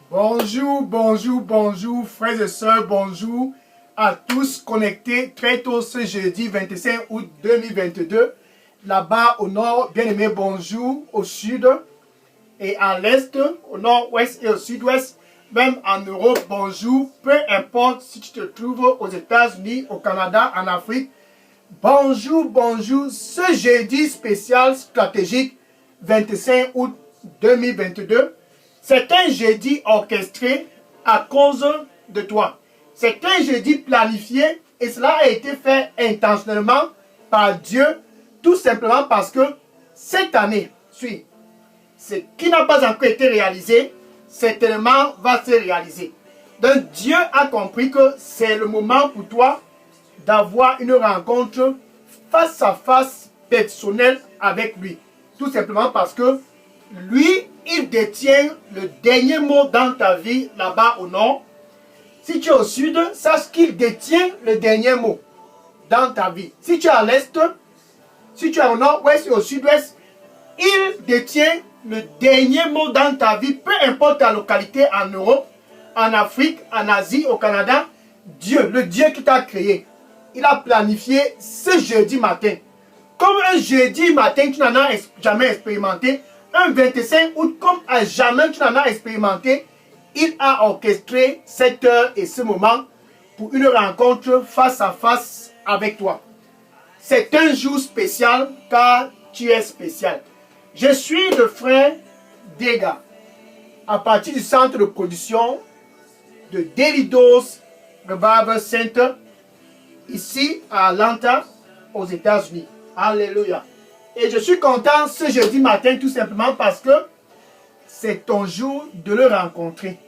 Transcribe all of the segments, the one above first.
Bonjour, bonjour, bonjour, frères et sœurs, bonjour à tous connectés très tôt ce jeudi 25 août 2022. Là-bas au nord, bien-aimé, bonjour, au sud et à l'est, au nord-ouest et au sud-ouest, même en Europe, bonjour, peu importe si tu te trouves aux États-Unis, au Canada, en Afrique. Bonjour, bonjour, ce jeudi spécial stratégique 25 août 2022. C'est un jeudi orchestré à cause de toi. C'est un jeudi planifié et cela a été fait intentionnellement par Dieu, tout simplement parce que cette année, ce qui n'a pas encore été réalisé, certainement va se réaliser. Donc Dieu a compris que c'est le moment pour toi d'avoir une rencontre face à face personnelle avec lui. Tout simplement parce que lui, il détient le dernier mot dans ta vie là-bas au nord. Si tu es au sud, sache qu'il détient le dernier mot dans ta vie. Si tu es à l'est, si tu es au nord-ouest et au sud-ouest, il détient le dernier mot dans ta vie, peu importe ta localité en Europe, en Afrique, en Asie, au Canada. Dieu, le Dieu qui t'a créé, il a planifié ce jeudi matin. Comme un jeudi matin, tu n'en as jamais expérimenté, un 25 août, comme à jamais tu n'en as expérimenté, il a orchestré cette heure et ce moment pour une rencontre face à face avec toi. C'est un jour spécial car tu es spécial. Je suis le frère Dega, à partir du centre de production de Daily Dose Revival Center, ici à Atlanta, aux États-Unis. Alléluia. Et je suis content ce jeudi matin tout simplement parce que c'est ton jour de le rencontrer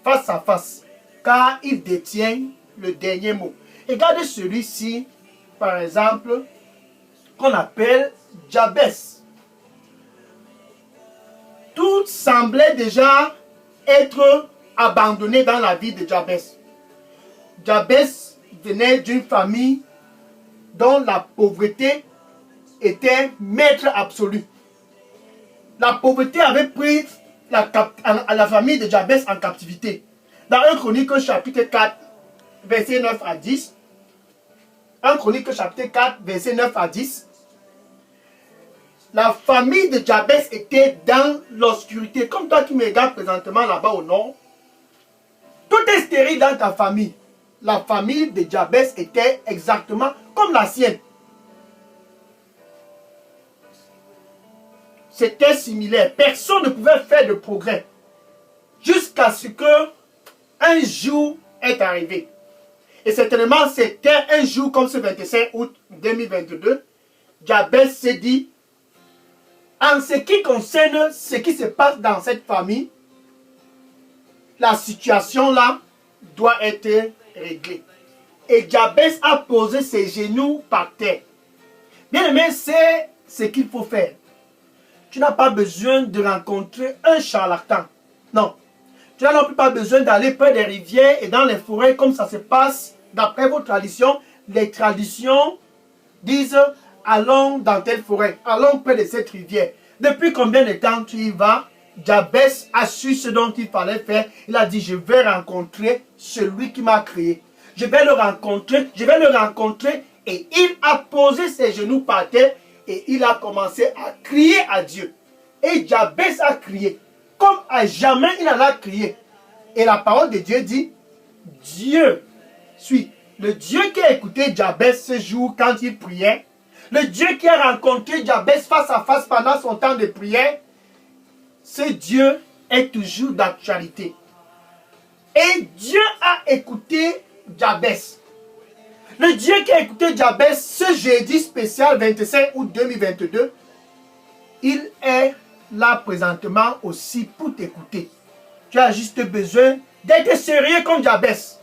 face à face, car il détient le dernier mot. Regardez celui-ci, par exemple, qu'on appelle Jabès. Tout semblait déjà être abandonné dans la vie de Jabès. Jabès venait d'une famille dont la pauvreté était maître absolu. La pauvreté avait pris la famille de Jabès en captivité. Dans 1 Chronique chapitre 4, verset 9 à 10, 1 Chronique chapitre 4, verset 9 à 10, la famille de Jabès était dans l'obscurité. Comme toi qui me regardes présentement là-bas au nord, tout est stérile dans ta famille. La famille de Jabès était exactement comme la sienne. C'était similaire. Personne ne pouvait faire de progrès. Jusqu'à ce que un jour est arrivé. Et certainement, c'était un jour comme ce 25 août 2022. Jabès s'est dit, en ce qui concerne ce qui se passe dans cette famille, la situation là doit être réglée. Et Jabès a posé ses genoux par terre. Bien aimé, c'est ce qu'il faut faire. Tu n'as pas besoin de rencontrer un charlatan. Non. Tu n'as non plus pas besoin d'aller près des rivières et dans les forêts comme ça se passe d'après vos traditions. Les traditions disent allons dans telle forêt, allons près de cette rivière. Depuis combien de temps tu y vas? Jabès a su ce dont il fallait faire. Il a dit je vais rencontrer celui qui m'a créé. Je vais le rencontrer et il a posé ses genoux par terre. Et il a commencé à crier à Dieu. Et Jabès a crié. Comme à jamais il en a crié. Et la parole de Dieu dit, Dieu suit. Le Dieu qui a écouté Jabès ce jour quand il priait. Le Dieu qui a rencontré Jabès face à face pendant son temps de prière. Ce Dieu est toujours d'actualité. Et Dieu a écouté Jabès. Le Dieu qui a écouté Jabès ce jeudi spécial 25 août 2022, il est là présentement aussi pour t'écouter. Tu as juste besoin d'être sérieux comme Jabès.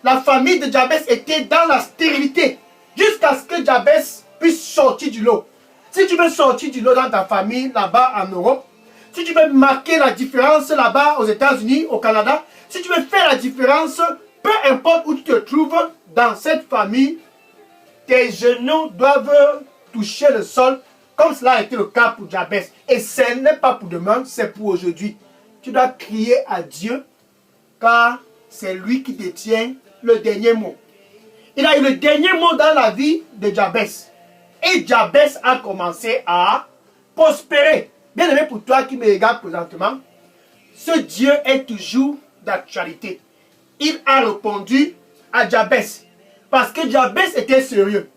La famille de Jabès était dans la stérilité jusqu'à ce que Jabès puisse sortir du lot. Si tu veux sortir du lot dans ta famille là-bas en Europe, si tu veux marquer la différence là-bas aux États-Unis, au Canada, si tu veux faire la différence, peu importe où tu te trouves dans cette famille, tes genoux doivent toucher le sol comme cela a été le cas pour Jabès. Et ce n'est pas pour demain, c'est pour aujourd'hui. tu dois crier à Dieu, car c'est lui qui détient le dernier mot. Il a eu le dernier mot dans la vie de Jabès. Et Jabès a commencé à prospérer. Bien aimé, pour toi qui me regarde présentement, ce Dieu est toujours d'actualité. Il a répondu à Jabès. Parce que Jabès était sérieux.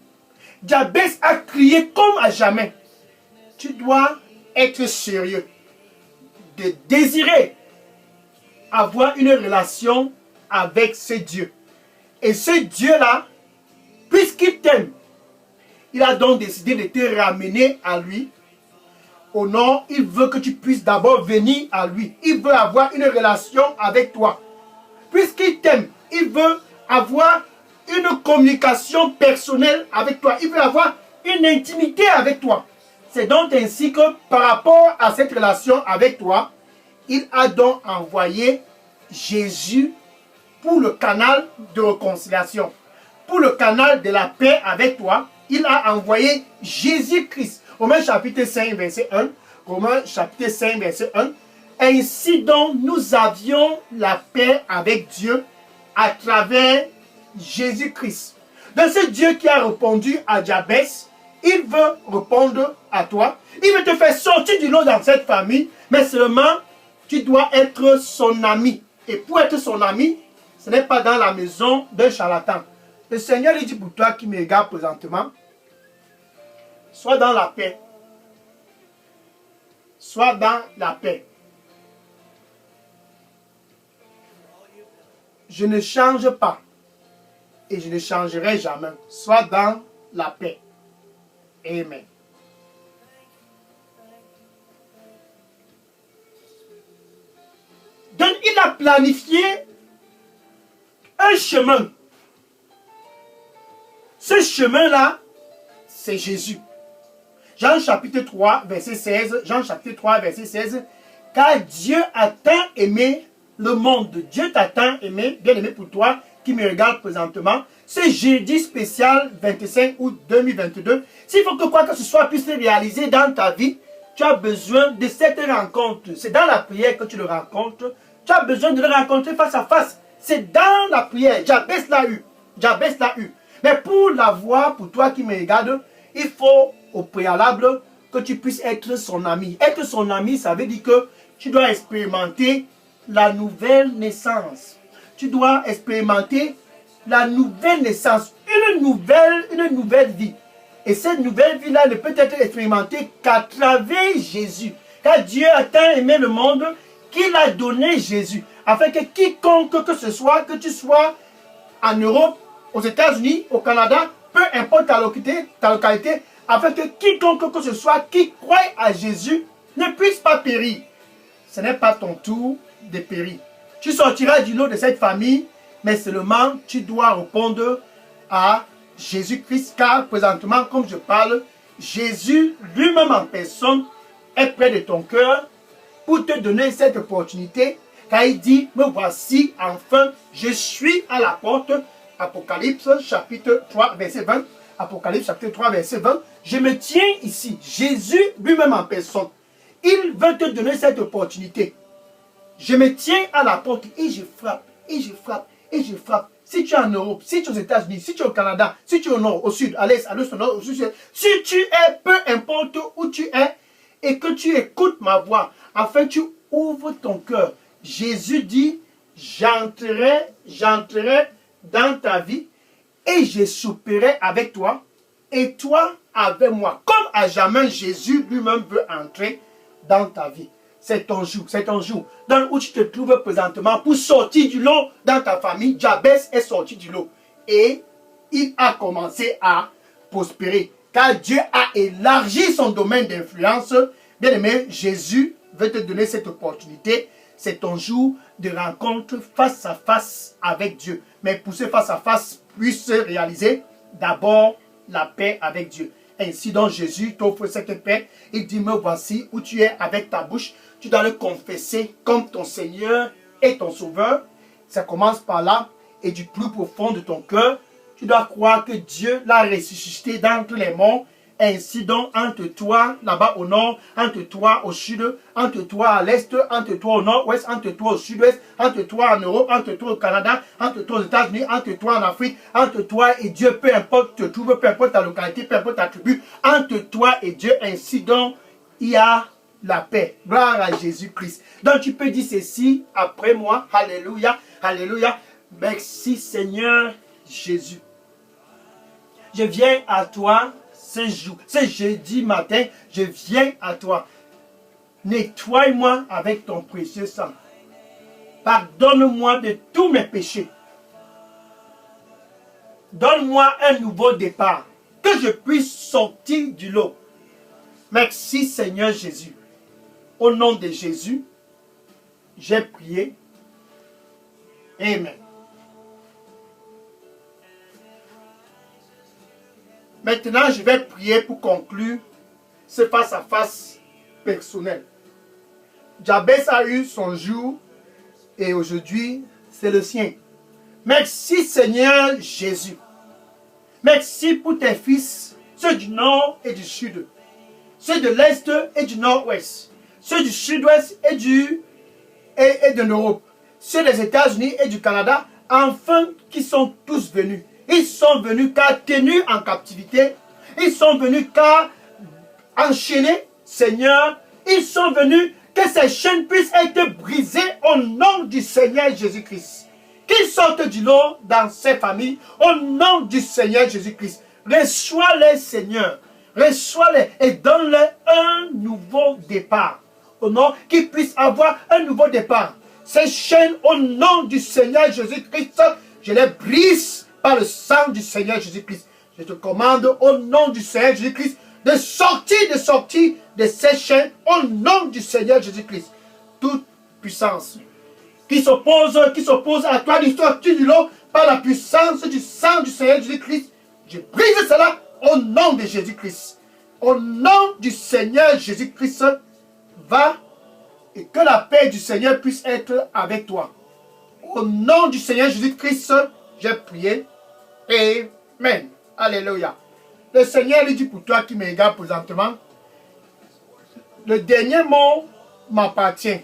Jabès a crié comme à jamais. Tu dois être sérieux. De désirer avoir une relation avec ce Dieu. Et ce Dieu-là, puisqu'il t'aime, il a donc décidé de te ramener à lui. Au nom, il veut que tu puisses d'abord venir à lui. Il veut avoir une relation avec toi. Puisqu'il t'aime, il veut avoir une communication personnelle avec toi. Il veut avoir une intimité avec toi. C'est donc ainsi que par rapport à cette relation avec toi, il a donc envoyé Jésus pour le canal de réconciliation. Pour le canal de la paix avec toi, il a envoyé Jésus-Christ. Romains chapitre 5, verset 1. Romains chapitre 5, verset 1. Ainsi donc, nous avions la paix avec Dieu à travers Jésus-Christ. Donc ce Dieu qui a répondu à Jabès, il veut répondre à toi. Il veut te faire sortir du lot dans cette famille, mais seulement tu dois être son ami. Et pour être son ami, ce n'est pas dans la maison d'un charlatan. Le Seigneur il dit pour toi qui me regarde présentement, sois dans la paix. Sois dans la paix. Je ne change pas. Et je ne changerai jamais. Sois dans la paix. Amen. Donc il a planifié un chemin. Ce chemin-là, c'est Jésus. Jean chapitre 3, verset 16. Jean chapitre 3, verset 16. Car Dieu a tant aimé le monde. Dieu t'a tant aimé, bien aimé pour toi, qui me regarde présentement. Ce jeudi spécial 25 août 2022. S'il faut que quoi que ce soit puisse se réaliser dans ta vie, tu as besoin de cette rencontre. C'est dans la prière que tu le rencontres. Tu as besoin de le rencontrer face à face. C'est dans la prière. Jabès l'a eu. Jabès l'a eu. Mais pour l'avoir, pour toi qui me regarde, il faut au préalable que tu puisses être son ami. Être son ami, ça veut dire que tu dois expérimenter la nouvelle naissance. Tu dois expérimenter la nouvelle naissance, une nouvelle vie. Et cette nouvelle vie-là ne peut être expérimentée qu'à travers Jésus. Car Dieu a tant aimé le monde qu'il a donné Jésus. Afin que quiconque que ce soit, que tu sois en Europe, aux États-Unis, au Canada, peu importe ta localité, afin que quiconque que ce soit qui croit à Jésus ne puisse pas périr. Ce n'est pas ton tour de périr. Tu sortiras du lot de cette famille, mais seulement tu dois répondre à Jésus-Christ, car présentement, comme je parle, Jésus lui-même en personne est près de ton cœur pour te donner cette opportunité, car il dit, me voici, enfin, je suis à la porte. Apocalypse chapitre 3, verset 20. Apocalypse chapitre 3, verset 20. Je me tiens ici. Jésus lui-même en personne. Il veut te donner cette opportunité. Je me tiens à la porte et je frappe, et je frappe, et je frappe. Si tu es en Europe, si tu es aux États-Unis, si tu es au Canada, si tu es au nord, au sud, à l'est, au nord, au sud, si tu es, peu importe où tu es, et que tu écoutes ma voix, afin que tu ouvres ton cœur. Jésus dit, j'entrerai dans ta vie et je souperai avec toi et toi avec moi. Comme à jamais, Jésus lui-même veut entrer dans ta vie. C'est ton jour dans où tu te trouves présentement pour sortir du lot dans ta famille. Jabès est sorti du lot et il a commencé à prospérer car Dieu a élargi son domaine d'influence. Bien aimé, Jésus veut te donner cette opportunité. C'est ton jour de rencontre face à face avec Dieu. Mais pour ce face à face puisse se réaliser, d'abord la paix avec Dieu. Ainsi donc Jésus t'offre cette paix. Il dit, me voici où tu es avec ta bouche. Tu dois le confesser comme ton Seigneur et ton Sauveur. Ça commence par là. Et du plus profond de ton cœur, tu dois croire que Dieu l'a ressuscité d'entre les morts. ainsi donc entre toi là-bas au nord, entre toi au sud, entre toi à l'est, entre toi au nord-ouest, entre toi au sud-ouest, entre toi en Europe, entre toi au Canada, entre toi aux États-Unis, entre toi en Afrique, entre toi et Dieu, peu importe tu te trouves, peu importe ta localité, peu importe ta tribu, entre toi et Dieu, ainsi donc il y a la paix. Gloire à Jésus-Christ. Donc tu peux dire ceci après moi. Alléluia, alléluia. Merci Seigneur Jésus. Je viens à toi ce jeudi matin, je viens à toi. Nettoie-moi avec ton précieux sang. Pardonne-moi de tous mes péchés. Donne-moi un nouveau départ, que je puisse sortir du lot. Merci Seigneur Jésus. Au nom de Jésus, j'ai prié. Amen. Maintenant, je vais prier pour conclure ce face-à-face personnel. Jabez a eu son jour et aujourd'hui, c'est le sien. Merci Seigneur Jésus. Merci pour tes fils, ceux du nord et du sud, ceux de l'est et du nord-ouest, ceux du sud-ouest et de l'Europe, ceux des États-Unis et du Canada, enfin qui sont tous venus. Ils sont venus car tenus en captivité, ils sont venus car enchaînés, Seigneur, ils sont venus que ces chaînes puissent être brisées au nom du Seigneur Jésus-Christ. Qu'ils sortent du lot dans ces familles au nom du Seigneur Jésus-Christ. Reçois-les, Seigneur. Reçois-les et donne-leur un nouveau départ. Au nom qu'ils puissent avoir un nouveau départ. Ces chaînes, au nom du Seigneur Jésus-Christ, je les brise par le sang du Seigneur Jésus-Christ. Je te commande au nom du Seigneur Jésus-Christ de sortir de ces chaînes au nom du Seigneur Jésus-Christ. Toute puissance qui s'oppose à toi, du sortir du lot par la puissance du sang du Seigneur Jésus-Christ, je brise cela au nom de Jésus-Christ. Au nom du Seigneur Jésus-Christ, va et que la paix du Seigneur puisse être avec toi. Au nom du Seigneur Jésus-Christ, j'ai prié. Amen. Alléluia. Le Seigneur lui dit pour toi qui me regarde présentement, le dernier mot m'appartient.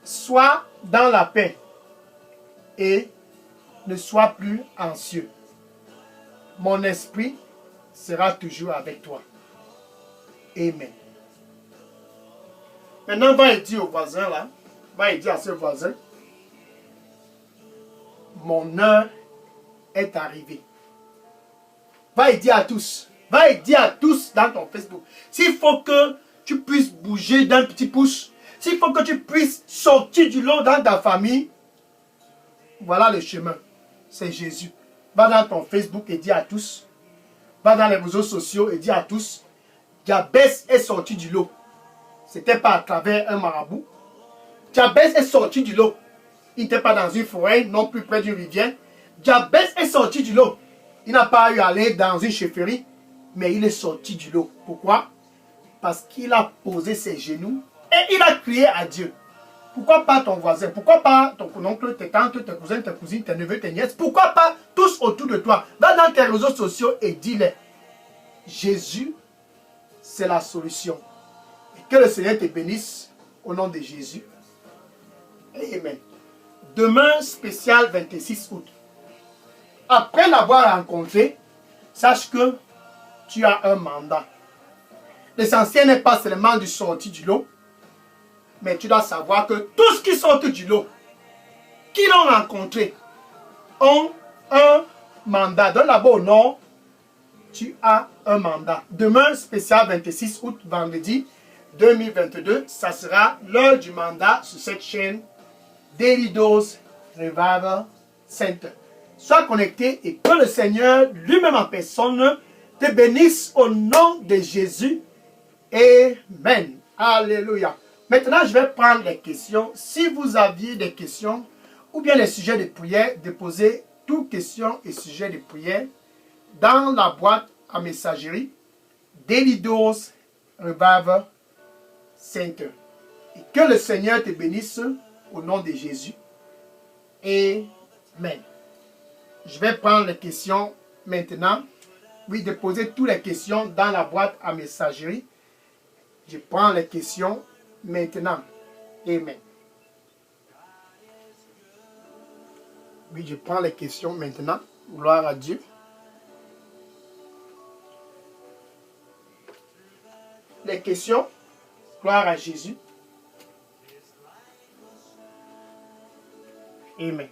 Sois dans la paix et ne sois plus anxieux. Mon esprit sera toujours avec toi. Amen. Maintenant, va et dire au voisin là, va et dire à ce voisin, mon heure est arrivée. Va et dire à tous, va et dire à tous dans ton Facebook, s'il faut que tu puisses bouger d'un petit pouce, s'il faut que tu puisses sortir du lot dans ta famille, voilà le chemin, c'est Jésus. Va dans ton Facebook et dis à tous, va dans les réseaux sociaux et dis à tous, Jabez est sorti du lot. Ce n'était pas à travers un marabout. Jabez est sorti du lot. Il n'était pas dans une forêt, non plus près d'une rivière. Jabez est sorti du lot. Il n'a pas eu à aller dans une chefferie, mais il est sorti du lot. Pourquoi? Parce qu'il a posé ses genoux et il a crié à Dieu. Pourquoi pas ton voisin? Pourquoi pas ton oncle, tes tantes, tes cousins, tes cousines, tes neveux, tes nièces? Pourquoi pas tous autour de toi? Va dans tes réseaux sociaux et dis-les. Jésus, c'est la solution. Et que le Seigneur te bénisse au nom de Jésus. Amen. Demain, spécial 26 août. Après l'avoir rencontré, sache que tu as un mandat. L'essentiel n'est pas seulement de sortir du lot, mais tu dois savoir que tous qui sortent du lot, qui l'ont rencontré, ont un mandat. Donne là-bas au nord, tu as un mandat. Demain, spécial 26 août, vendredi 2022, ça sera l'heure du mandat sur cette chaîne Daily Dose Revival Center. Sois connecté et que le Seigneur lui-même en personne te bénisse au nom de Jésus. Amen. Alléluia. Maintenant, je vais prendre les questions. Si vous aviez des questions ou bien les sujets de prière, déposez toutes questions et sujets de prière dans la boîte à messagerie Daily Dose Revival Center. Et que le Seigneur te bénisse au nom de Jésus. Amen. Je vais prendre les questions maintenant. Oui, déposez toutes les questions dans la boîte à messagerie. Je prends les questions maintenant. Amen. Oui, je prends les questions maintenant. Gloire à Dieu. Les questions. Gloire à Jésus. Amen.